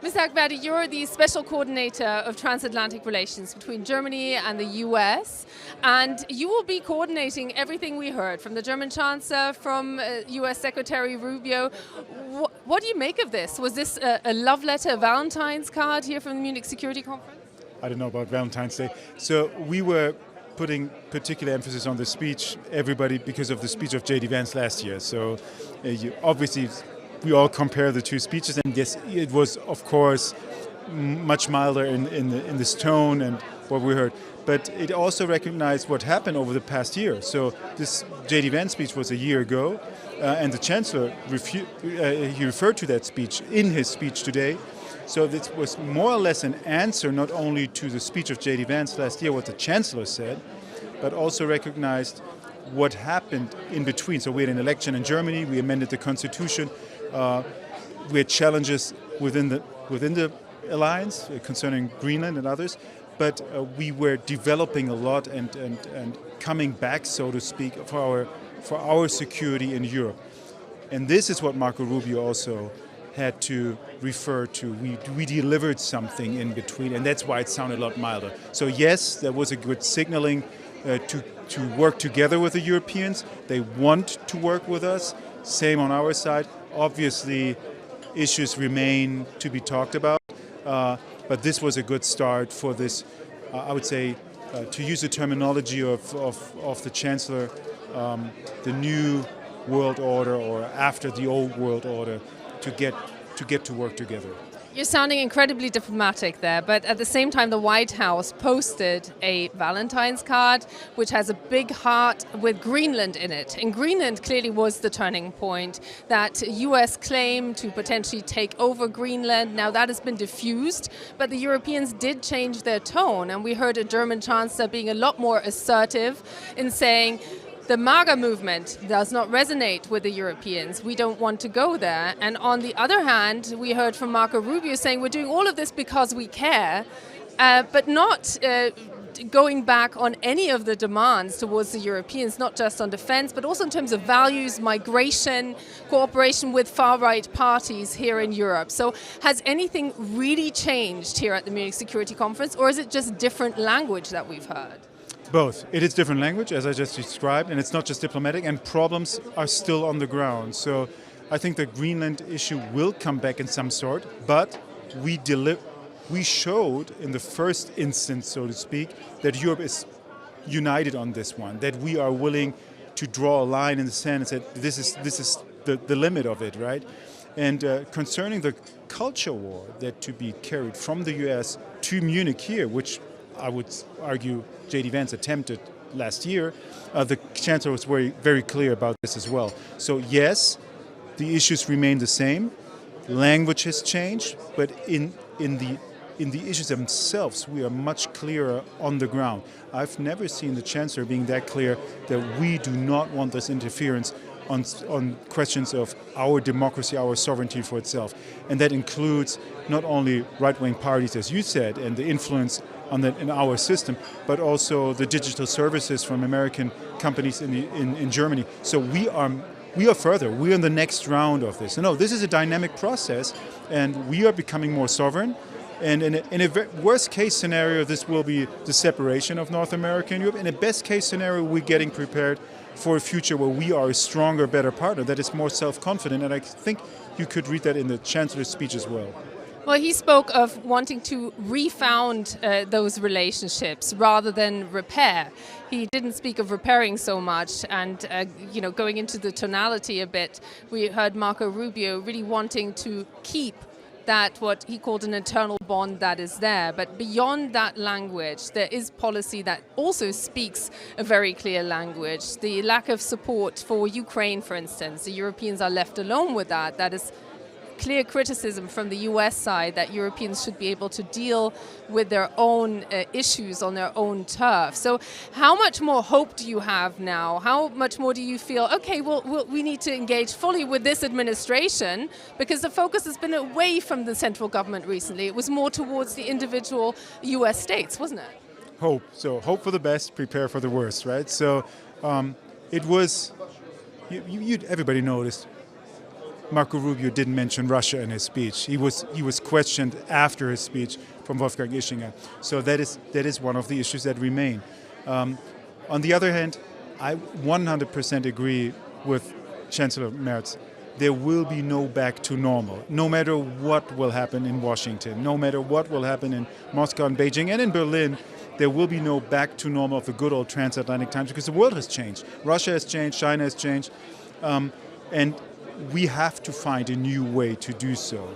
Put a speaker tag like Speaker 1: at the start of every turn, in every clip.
Speaker 1: Mr. Hakverdi, you're the special coordinator of transatlantic relations between Germany and the US, and you will be coordinating everything we heard from the German Chancellor, from US Secretary Rubio. What do you make of this? Was this a love letter, a Valentine's card here from the Munich Security Conference?
Speaker 2: I don't know about Valentine's Day. So we were putting particular emphasis on the speech, everybody, because of the speech of J.D. Vance last year. So obviously we all compare the two speeches, and yes, it was, of course, much milder in this tone and what we heard. But it also recognized what happened over the past year. So this J.D. Vance speech was a year ago, and the Chancellor, he referred to that speech in his speech today. So this was more or less an answer not only to the speech of J.D. Vance last year, what the Chancellor said, but also recognized what happened in between. So we had an election in Germany, we amended the constitution, we had challenges within the alliance concerning Greenland and others, but we were developing a lot and coming back, so to speak, for our security in Europe. And this is what Marco Rubio also had to refer to. We delivered something in between, and that's why it sounded a lot milder. So yes, there was a good signaling to work together with the Europeans. They want to work with us. Same on our side. Obviously, issues remain to be talked about, but this was a good start for this, I would say, to use the terminology of the Chancellor, the new world order, or after the old world order, to get to work together.
Speaker 1: You're sounding incredibly diplomatic there, but at the same time the White House posted a Valentine's card which has a big heart with Greenland in it. And Greenland clearly was the turning point. That US claim to potentially take over Greenland, now that has been diffused, but the Europeans did change their tone, and we heard a German Chancellor being a lot more assertive in saying, the MAGA movement does not resonate with the Europeans. We don't want to go there. And on the other hand, we heard from Marco Rubio saying we're doing all of this because we care, but not going back on any of the demands towards the Europeans, not just on defense, but also in terms of values, migration, cooperation with far-right parties here in Europe. So has anything really changed here at the Munich Security Conference, or is it just different language that we've heard?
Speaker 2: Both. It is different language, as I just described, and it's not just diplomatic, and problems are still on the ground. So I think the Greenland issue will come back in some sort, but we showed in the first instance, so to speak, that Europe is united on this one, that we are willing to draw a line in the sand and say this is the limit of it, right? And concerning the culture war that to be carried from the US to Munich here, which I would argue J.D. Vance attempted last year, the Chancellor was very clear about this as well. So yes, the issues remain the same, language has changed, but in the issues themselves, we are much clearer on the ground. I've never seen the Chancellor being that clear that we do not want this interference on questions of our democracy, our sovereignty for itself. And that includes not only right-wing parties, as you said, and the influence in our system, but also the digital services from American companies in Germany. So we are further. We are in the next round of this. No, this is a dynamic process, and we are becoming more sovereign. And in a worst case scenario, this will be the separation of North America and Europe. In a best case scenario, we're getting prepared for a future where we are a stronger, better partner that is more self-confident. And I think you could read that in the Chancellor's speech as well.
Speaker 1: Well, he spoke of wanting to refound those relationships rather than repair. He didn't speak of repairing so much, and going into the tonality a bit, we heard Marco Rubio really wanting to keep that, what he called an eternal bond that is there. But beyond that language, there is policy that also speaks a very clear language. The lack of support for Ukraine, for instance, the Europeans are left alone with that. That is clear criticism from the US side that Europeans should be able to deal with their own issues on their own turf. So how much more hope do you have now? How much more do you feel, okay, well, we need to engage fully with this administration, because the focus has been away from the central government recently. It was more towards the individual US states, wasn't it?
Speaker 2: Hope. So hope for the best, prepare for the worst, right? So it was, everybody noticed, Marco Rubio didn't mention Russia in his speech. He was questioned after his speech from Wolfgang Ischinger. So that is one of the issues that remain. On the other hand, I 100% agree with Chancellor Merz. There will be no back to normal, no matter what will happen in Washington, no matter what will happen in Moscow and Beijing and in Berlin. There will be no back to normal of the good old transatlantic times because the world has changed. Russia has changed, China has changed, and we have to find a new way to do so.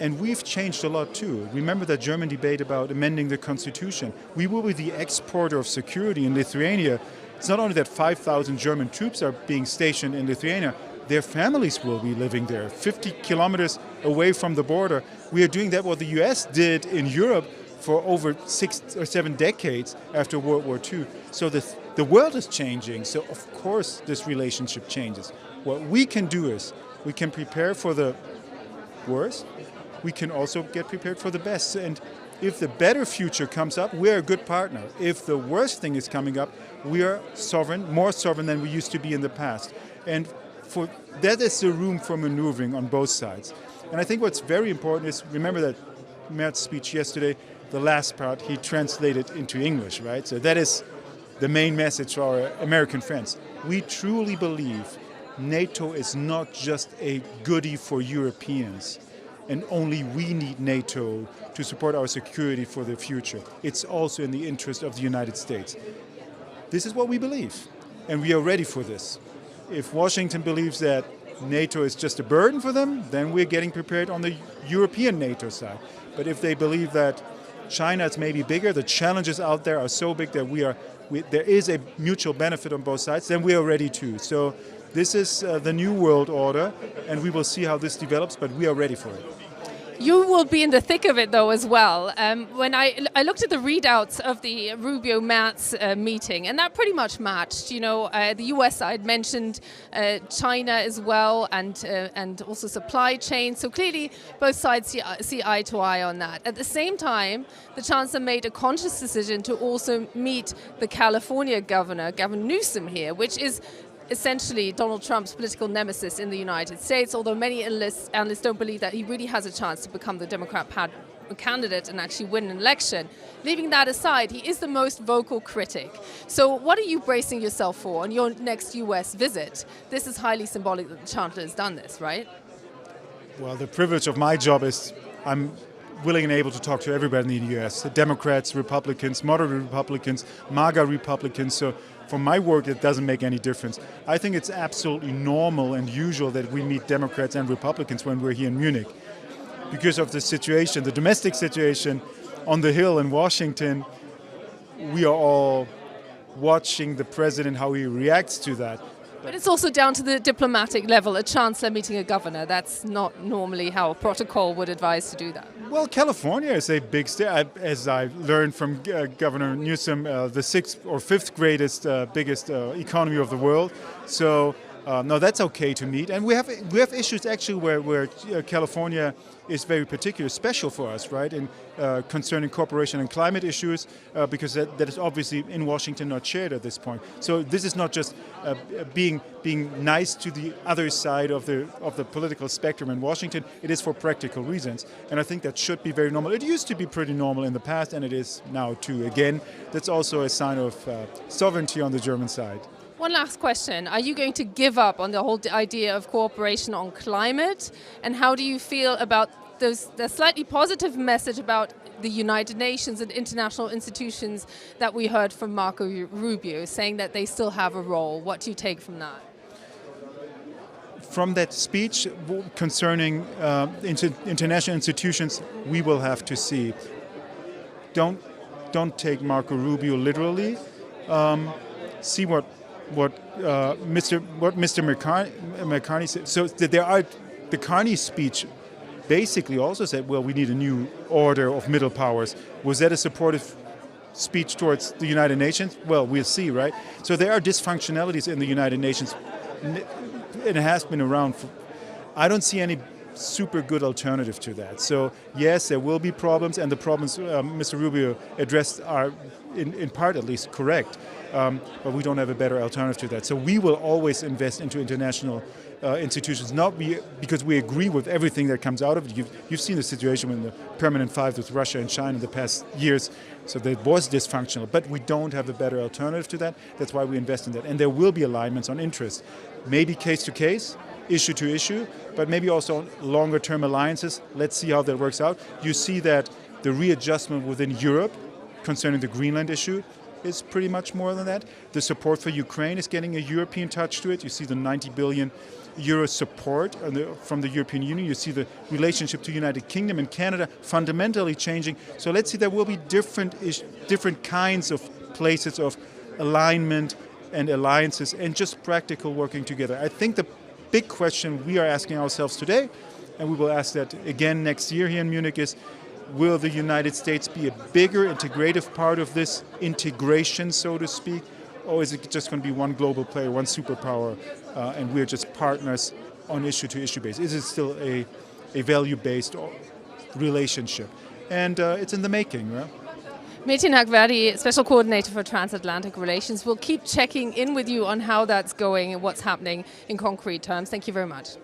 Speaker 2: And we've changed a lot too. Remember that German debate about amending the constitution. We will be the exporter of security in Lithuania. It's not only that 5,000 German troops are being stationed in Lithuania, their families will be living there, 50 kilometers away from the border. We are doing that what the US did in Europe for over 6 or 7 decades after World War II. So the world is changing, so of course this relationship changes. What we can do is we can prepare for the worst, we can also get prepared for the best. And if the better future comes up, we're a good partner. If the worst thing is coming up, we are sovereign, more sovereign than we used to be in the past. And for that is the room for maneuvering on both sides. And I think what's very important is, remember that Merz's speech yesterday, the last part he translated into English, right? So that is the main message to our American friends. We truly believe NATO is not just a goodie for Europeans, and only we need NATO to support our security for the future. It's also in the interest of the United States. This is what we believe, and we are ready for this. If Washington believes that NATO is just a burden for them, then we're getting prepared on the European NATO side. But if they believe that China is maybe bigger, the challenges out there are so big that there is a mutual benefit on both sides, then we are ready too. So this is the new world order, and we will see how this develops, but we are ready for it.
Speaker 1: You will be in the thick of it, though, as well. When I looked at the readouts of the Rubio-Merz meeting, and that pretty much matched. You know, the US side mentioned China as well, and also supply chain. So clearly, both sides see eye to eye on that. At the same time, the Chancellor made a conscious decision to also meet the California governor, Gavin Newsom here, which is essentially Donald Trump's political nemesis in the United States, although many analysts don't believe that he really has a chance to become the Democrat candidate and actually win an election. Leaving that aside, he is the most vocal critic. So what are you bracing yourself for on your next US visit? This is highly symbolic that the Chancellor has done this, right?
Speaker 2: Well, the privilege of my job is I'm willing and able to talk to everybody in the US, Democrats, Republicans, moderate Republicans, MAGA Republicans. So for my work, it doesn't make any difference. I think it's absolutely normal and usual that we meet Democrats and Republicans when we're here in Munich. Because of the situation, the domestic situation on the Hill in Washington, we are all watching the president, how he reacts to that.
Speaker 1: But it's also down to the diplomatic level, a chancellor meeting a governor. That's not normally how protocol would advise to do that.
Speaker 2: Well, California is a big state. As I learned from Governor Newsom, the 6th or 5th biggest economy of the world. So no, that's okay to meet. And we have issues actually where California is very particular, special for us, right? In concerning cooperation and climate issues, because that is obviously in Washington not shared at this point. So this is not just being nice to the other side of the political spectrum in Washington. It is for practical reasons, and I think that should be very normal. It used to be pretty normal in the past, and it is now too. Again, that's also a sign of sovereignty on the German side.
Speaker 1: One last question. Are you going to give up on the whole idea of cooperation on climate? And how do you feel about the slightly positive message about the United Nations and international institutions that we heard from Marco Rubio, saying that they still have a role? What do you take from that?
Speaker 2: From that speech concerning international institutions, we will have to see. Don't take Marco Rubio literally. See what Mr. McCartney said. So the Carney speech basically also said, well, we need a new order of middle powers. Was that a supportive speech towards the United Nations? Well, we'll see, right? So there are dysfunctionalities in the United Nations. It has been around. I don't see any super good alternative to that. So yes, there will be problems, and the problems Mr. Rubio addressed are in part at least correct. But we don't have a better alternative to that. So we will always invest into international institutions, because we agree with everything that comes out of it. You've seen the situation with the permanent five with Russia and China in the past years, so that was dysfunctional. But we don't have a better alternative to that. That's why we invest in that. And there will be alignments on interest, maybe case to case, issue to issue, but maybe also longer term alliances. Let's see how that works out. You see that the readjustment within Europe concerning the Greenland issue is pretty much more than that. The support for Ukraine is getting a European touch to it. You see the 90 billion euro support from the European Union. You see the relationship to United Kingdom and Canada fundamentally changing. So let's see, there will be different kinds of places of alignment and alliances and just practical working together. I think the big question we are asking ourselves today, and we will ask that again next year here in Munich, is will the United States be a bigger integrative part of this integration, so to speak, or is it just going to be one global player, one superpower, and we're just partners on issue-to-issue basis? Is it still a value-based relationship? And it's in the making, right?
Speaker 1: Metin Hakverdi, Special Coordinator for Transatlantic Relations. We'll keep checking in with you on how that's going and what's happening in concrete terms. Thank you very much.